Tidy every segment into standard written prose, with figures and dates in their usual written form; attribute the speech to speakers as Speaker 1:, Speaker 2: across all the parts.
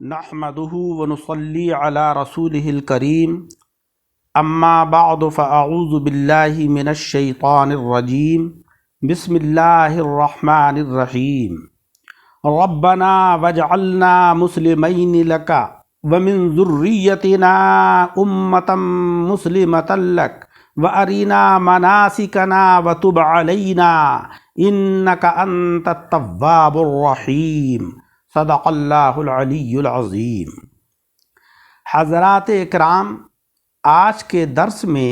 Speaker 1: نحمده ونصلي على رسوله الكريم اما بعد فاعوذ بالله من الشيطان الرجيم بسم الله الرحمن الرحيم ربنا واجعلنا مسلمين لك ومن ذريتنا أمة مسلمة لك وأرنا مناسكنا وتب علينا إنك أنت التواب الرحيم صدق اللہ العلی العظیم۔ حضرات اکرام، آج کے درس میں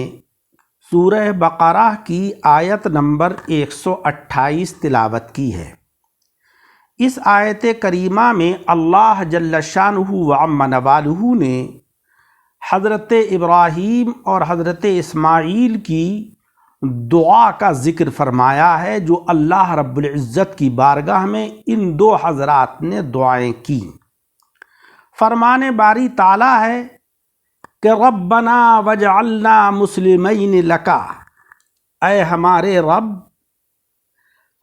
Speaker 1: سورہ بقرہ کی آیت نمبر 128 تلاوت کی ہے۔ اس آیت کریمہ میں اللہ جل شانہ وعم نوالہ نے حضرت ابراہیم اور حضرت اسماعیل کی دعا کا ذکر فرمایا ہے، جو اللہ رب العزت کی بارگاہ میں ان دو حضرات نے دعائیں کی۔ فرمان باری تعالیٰ ہے کہ ربنا وجعلنا مسلمین لک، اے ہمارے رب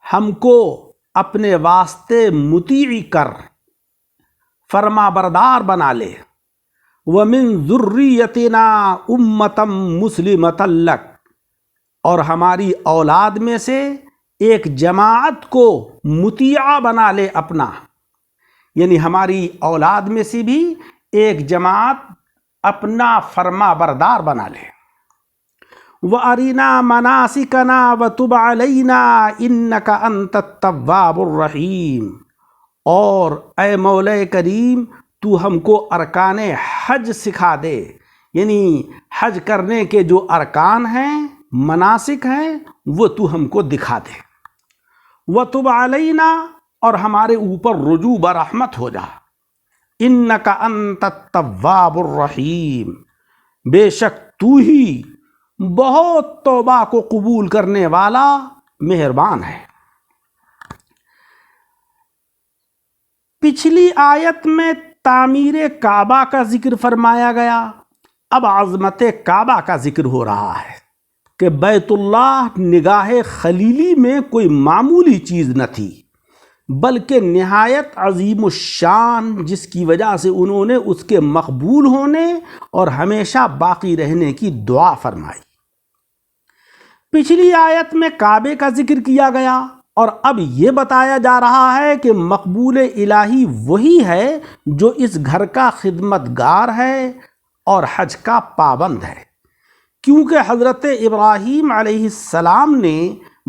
Speaker 1: ہم کو اپنے واسطے مطیع کر، فرما بردار بنا لے، ومن ذریتنا امۃ مسلمۃ لک، اور ہماری اولاد میں سے ایک جماعت کو مطیع بنا لے اپنا، یعنی ہماری اولاد میں سے بھی ایک جماعت اپنا فرما بردار بنا لے۔ وَأَرِنَا مَنَاسِكَنَا وَتُبْ عَلَيْنَا إِنَّكَ أَنْتَ التَّوَّابُ الرَّحِيمُ، اور اے مولا کریم تو ہم کو ارکان حج سکھا دے، یعنی حج کرنے کے جو ارکان ہیں، مناسک ہیں، وہ تو ہم کو دکھا دے۔ وَتُبْ عَلَيْنَا، اور ہمارے اوپر رجوع برحمت ہو جا۔ إِنَّكَ أَنْتَ التَّوَّابُ الرَّحِيمُ، بے شک تو ہی بہت توبہ کو قبول کرنے والا مہربان ہے۔ پچھلی آیت میں تعمیر کعبہ کا ذکر فرمایا گیا، اب عظمت کعبہ کا ذکر ہو رہا ہے کہ بیت اللہ نگاہ خلیلی میں کوئی معمولی چیز نہ تھی، بلکہ نہایت عظیم الشان، جس کی وجہ سے انہوں نے اس کے مقبول ہونے اور ہمیشہ باقی رہنے کی دعا فرمائی۔ پچھلی آیت میں کعبے کا ذکر کیا گیا، اور اب یہ بتایا جا رہا ہے کہ مقبول الہی وہی ہے جو اس گھر کا خدمت گار ہے اور حج کا پابند ہے، کیونکہ حضرت ابراہیم علیہ السلام نے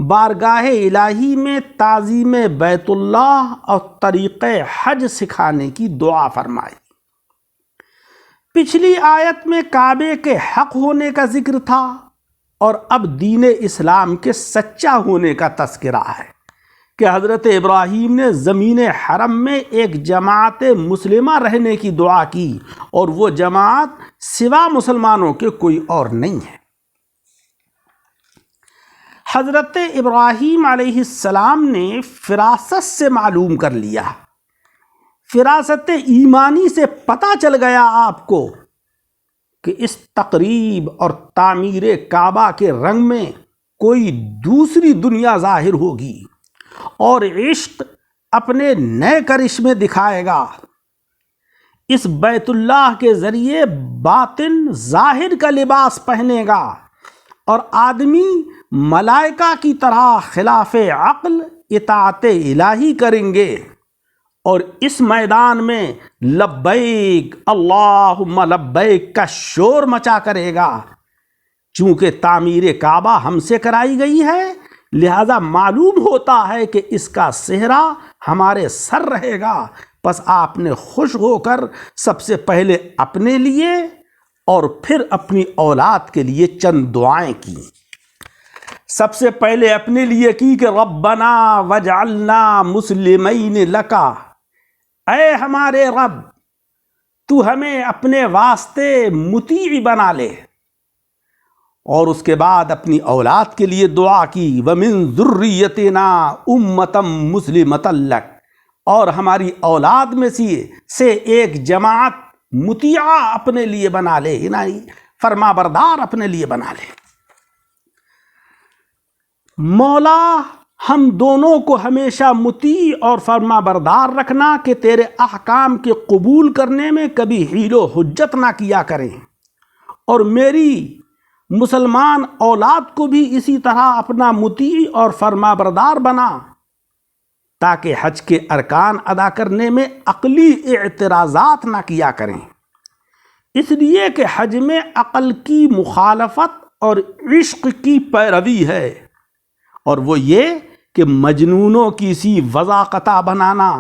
Speaker 1: بارگاہ الہی میں تعظیم بیت اللہ اور طریق حج سکھانے کی دعا فرمائی۔ پچھلی آیت میں کعبے کے حق ہونے کا ذکر تھا، اور اب دین اسلام کے سچا ہونے کا تذکرہ ہے کہ حضرت ابراہیم نے زمین حرم میں ایک جماعت مسلمہ رہنے کی دعا کی، اور وہ جماعت سوا مسلمانوں کے کوئی اور نہیں ہے۔ حضرت ابراہیم علیہ السلام نے فراست سے معلوم کر لیا، فراست ایمانی سے پتہ چل گیا آپ کو کہ اس تقریب اور تعمیر کعبہ کے رنگ میں کوئی دوسری دنیا ظاہر ہوگی، اور عشق اپنے نئے کرشمے دکھائے گا۔ اس بیت اللہ کے ذریعے باطن ظاہر کا لباس پہنے گا، اور آدمی ملائکہ کی طرح خلاف عقل اطاعت الہی کریں گے، اور اس میدان میں لبیک اللہم لبیک کا شور مچا کرے گا۔ چونکہ تعمیر کعبہ ہم سے کرائی گئی ہے، لہذا معلوم ہوتا ہے کہ اس کا صحرا ہمارے سر رہے گا، پس آپ نے خوش ہو کر سب سے پہلے اپنے لیے اور پھر اپنی اولاد کے لیے چند دعائیں کی۔ سب سے پہلے اپنے لیے کی کہ ربنا وجعلنا مسلمین لک، اے ہمارے رب تو ہمیں اپنے واسطے مطیع بنا لے، اور اس کے بعد اپنی اولاد کے لیے دعا کی وَمِن ذُرِّيَّتِنَا أُمَّةً مُسْلِمَةً لَكَ، اور ہماری اولاد میں سے ایک جماعت مطیعہ اپنے لیے بنا لے، یعنی فرما بردار اپنے لیے بنا لے۔ مولا ہم دونوں کو ہمیشہ مطیع اور فرما بردار رکھنا کہ تیرے احکام کے قبول کرنے میں کبھی حیل و حجت نہ کیا کریں، اور میری مسلمان اولاد کو بھی اسی طرح اپنا مطیع اور فرما بردار بنا، تاکہ حج کے ارکان ادا کرنے میں عقلی اعتراضات نہ کیا کریں، اس لیے کہ حج میں عقل کی مخالفت اور عشق کی پیروی ہے، اور وہ یہ کہ مجنونوں کی سی وضاقتہ بنانا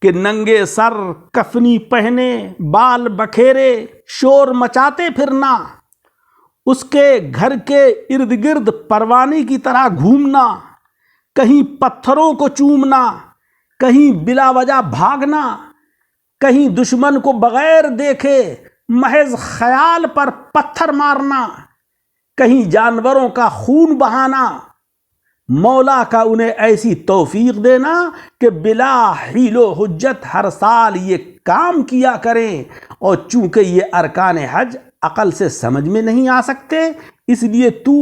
Speaker 1: کہ ننگے سر کفنی پہنے بال بکھیرے شور مچاتے پھرنا، اس کے گھر کے ارد گرد پروانی کی طرح گھومنا، کہیں پتھروں کو چومنا، کہیں بلا وجہ بھاگنا، کہیں دشمن کو بغیر دیکھے محض خیال پر پتھر مارنا، کہیں جانوروں کا خون بہانا، مولا کا انہیں ایسی توفیق دینا کہ بلا حیل و حجت ہر سال یہ کام کیا کریں، اور چونکہ یہ ارکان حج عقل سے سمجھ میں نہیں آ سکتے، اس لیے تو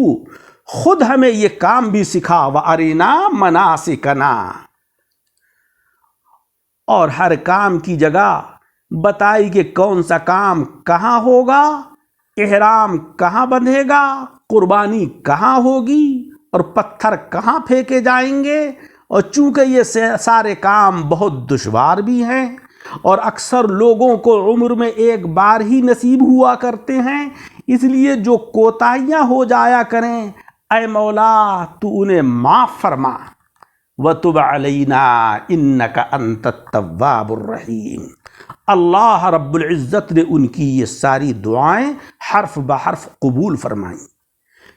Speaker 1: خود ہمیں یہ کام بھی سکھا، وَأَرِنَا مَنَاسِكَنَا، اور ہر کام کی جگہ بتائی کہ کون سا کام کہاں ہوگا، احرام کہاں بندھے گا، قربانی کہاں ہوگی، اور پتھر کہاں پھینکے جائیں گے، اور چونکہ یہ سارے کام بہت دشوار بھی ہیں اور اکثر لوگوں کو عمر میں ایک بار ہی نصیب ہوا کرتے ہیں، اس لیے جو کوتاہیاں ہو جایا کریں اے مولا تو انہیں معاف فرما، وَتُبْ عَلَيْنَا إِنَّكَ أَنْتَ التَّوَّابُ الرَّحِيمُ۔ اللہ رب العزت نے ان کی یہ ساری دعائیں حرف بحرف قبول فرمائیں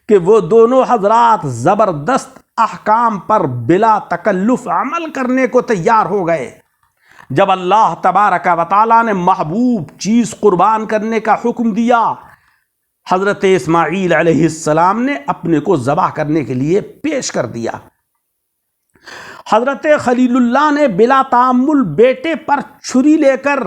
Speaker 1: کہ وہ دونوں حضرات زبردست احکام پر بلا تکلف عمل کرنے کو تیار ہو گئے۔ جب اللہ تبارک و تعالیٰ نے محبوب چیز قربان کرنے کا حکم دیا، حضرت اسماعیل علیہ السلام نے اپنے کو ذبح کرنے کے لیے پیش کر دیا۔ حضرت خلیل اللہ نے بلا تامل بیٹے پر چھری لے کر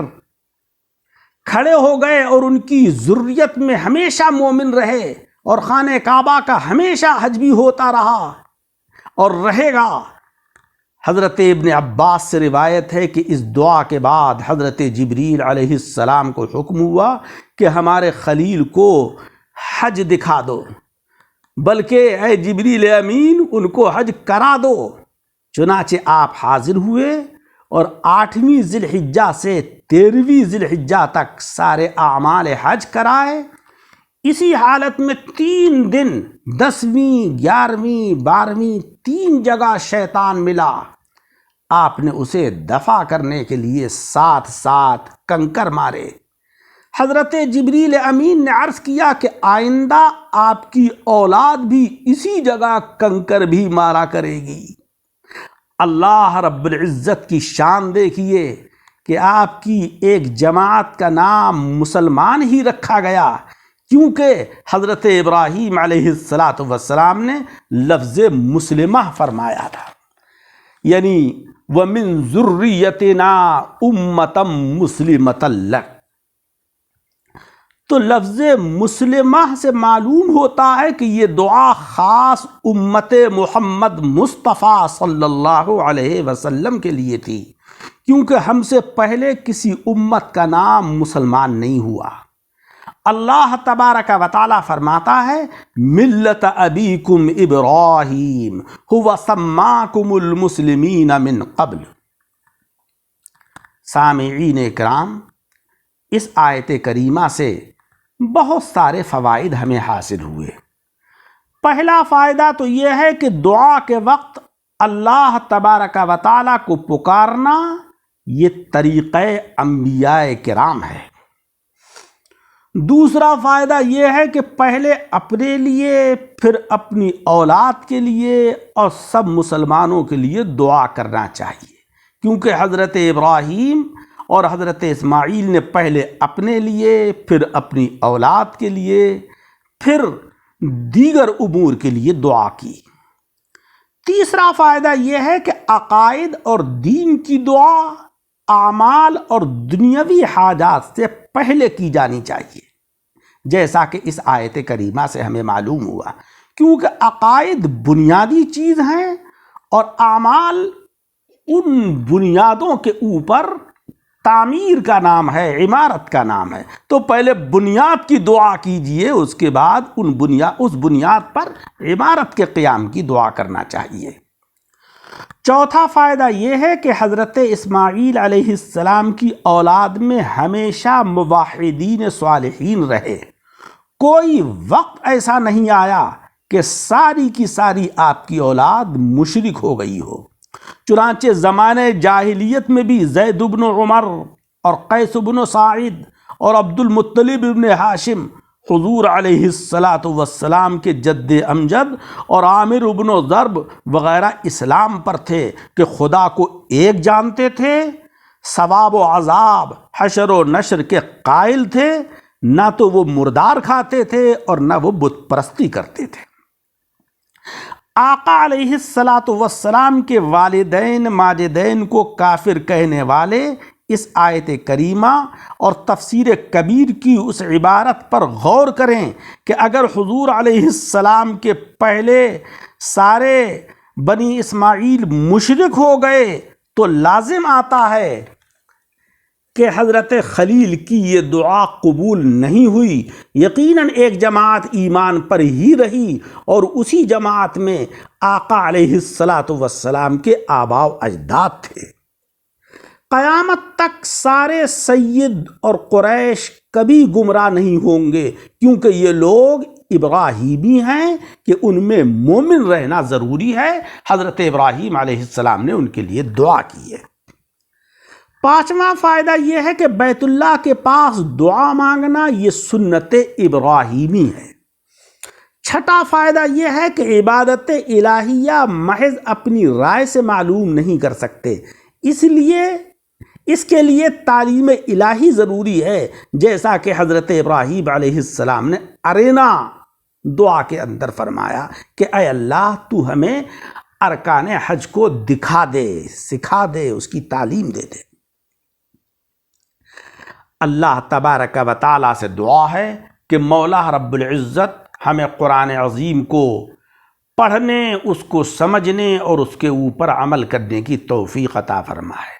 Speaker 1: کھڑے ہو گئے اور ان کی ذریت میں ہمیشہ مومن رہے، اور خانہ کعبہ کا ہمیشہ حج بھی ہوتا رہا اور رہے گا۔ حضرت ابن عباس سے روایت ہے کہ اس دعا کے بعد حضرت جبریل علیہ السلام کو حکم ہوا کہ ہمارے خلیل کو حج دکھا دو، بلکہ اے جبریل امین ان کو حج کرا دو۔ چنانچہ آپ حاضر ہوئے اور 8ویں ذی الحجہ سے 13ویں ذی الحجہ تک سارے اعمال حج کرائے۔ اسی حالت میں 3 دن 10ویں 11ویں 12ویں 3 جگہ شیطان ملا، آپ نے اسے دفع کرنے کے لیے 7 کنکر مارے۔ حضرت جبریل امین نے عرض کیا کہ آئندہ آپ کی اولاد بھی اسی جگہ کنکر بھی مارا کرے گی۔ اللہ رب العزت کی شان دیکھیے کہ آپ کی ایک جماعت کا نام مسلمان ہی رکھا گیا، کیونکہ حضرت ابراہیم علیہ السلام نے لفظ مسلمہ فرمایا تھا، یعنی وَمِن ذُرِّيَّتِنَا أُمَّةً مُسْلِمَةً لَكَ۔ تو لفظ مسلمہ سے معلوم ہوتا ہے کہ یہ دعا خاص امت محمد مصطفیٰ صلی اللہ علیہ وسلم کے لیے تھی، کیونکہ ہم سے پہلے کسی امت کا نام مسلمان نہیں ہوا۔ اللہ تبارک و تعالیٰ فرماتا ہے ملت ابیکم ابراہیم هو سماکم المسلمین من قبل۔ سامعین اکرام، اس آیت کریمہ سے بہت سارے فوائد ہمیں حاصل ہوئے۔ پہلا فائدہ تو یہ ہے کہ دعا کے وقت اللہ تبارک و تعالیٰ کو پکارنا یہ طریقہ انبیاء کرام ہے۔ دوسرا فائدہ یہ ہے کہ پہلے اپنے لیے، پھر اپنی اولاد کے لیے اور سب مسلمانوں کے لیے دعا کرنا چاہیے، کیونکہ حضرت ابراہیم اور حضرت اسماعیل نے پہلے اپنے لیے، پھر اپنی اولاد کے لیے، پھر دیگر امور کے لیے دعا کی۔ تیسرا فائدہ یہ ہے کہ عقائد اور دین کی دعا اعمال اور دنیاوی حاجات سے پہلے کی جانی چاہیے، جیسا کہ اس آیت کریمہ سے ہمیں معلوم ہوا، کیونکہ عقائد بنیادی چیز ہیں اور اعمال ان بنیادوں کے اوپر تعمیر کا نام ہے، عمارت کا نام ہے۔ تو پہلے بنیاد کی دعا کیجئے، اس کے بعد اس بنیاد پر عمارت کے قیام کی دعا کرنا چاہیے۔ چوتھا فائدہ یہ ہے کہ حضرت اسماعیل علیہ السلام کی اولاد میں ہمیشہ موحدین صالحین رہے۔ کوئی وقت ایسا نہیں آیا کہ ساری کی ساری آپ کی اولاد مشرک ہو گئی ہو۔ چنانچہ زمانے جاہلیت میں بھی زید بن عمر اور قیس بن سعید اور عبد المطلب بن ہاشم حضور علیہ السلام کے جد امجد اور عامر بن ضرب وغیرہ اسلام پر تھے کہ خدا کو ایک جانتے تھے، ثواب و عذاب، حشر و نشر کے قائل تھے، نہ تو وہ مردار کھاتے تھے اور نہ وہ بت پرستی کرتے تھے۔ آقا علیہ السلام کے والدین ماجدین کو کافر کہنے والے اس آیت کریمہ اور تفسیر کبیر کی اس عبارت پر غور کریں کہ اگر حضور علیہ السلام کے پہلے سارے بنی اسماعیل مشرک ہو گئے تو لازم آتا ہے کہ حضرت خلیل کی یہ دعا قبول نہیں ہوئی۔ یقیناً ایک جماعت ایمان پر ہی رہی اور اسی جماعت میں آقا علیہ السلام کے آباء و اجداد تھے۔ قیامت تک سارے سید اور قریش کبھی گمراہ نہیں ہوں گے، کیونکہ یہ لوگ ابراہیمی ہیں کہ ان میں مومن رہنا ضروری ہے۔ حضرت ابراہیم علیہ السلام نے ان کے لیے دعا کی ہے۔ پانچواں فائدہ یہ ہے کہ بیت اللہ کے پاس دعا مانگنا یہ سنت ابراہیمی ہے۔ چھٹا فائدہ یہ ہے کہ عبادت الہیہ محض اپنی رائے سے معلوم نہیں کر سکتے، اس کے لیے تعلیم الہی ضروری ہے، جیسا کہ حضرت ابراہیم علیہ السلام نے ارینا دعا کے اندر فرمایا کہ اے اللہ تو ہمیں ارکان حج کو دکھا دے، سکھا دے، اس کی تعلیم دے دے۔ اللہ تبارک و تعالیٰ سے دعا ہے کہ مولا رب العزت ہمیں قرآن عظیم کو پڑھنے، اس کو سمجھنے اور اس کے اوپر عمل کرنے کی توفیق عطا فرمائے۔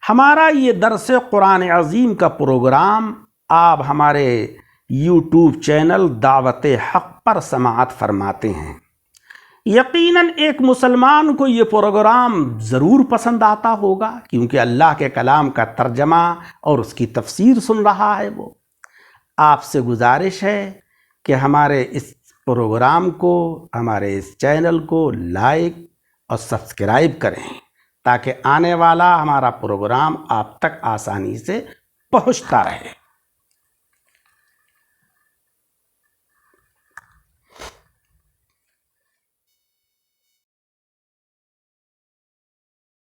Speaker 1: ہمارا یہ درس قرآن عظیم کا پروگرام آپ ہمارے یوٹیوب چینل دعوت حق پر سماعت فرماتے ہیں۔ یقیناً ایک مسلمان کو یہ پروگرام ضرور پسند آتا ہوگا، کیونکہ اللہ کے کلام کا ترجمہ اور اس کی تفسیر سن رہا ہے وہ۔ آپ سے گزارش ہے کہ ہمارے اس پروگرام کو، ہمارے اس چینل کو لائک اور سبسکرائب کریں تاکہ آنے والا ہمارا پروگرام آپ تک آسانی سے پہنچتا رہے۔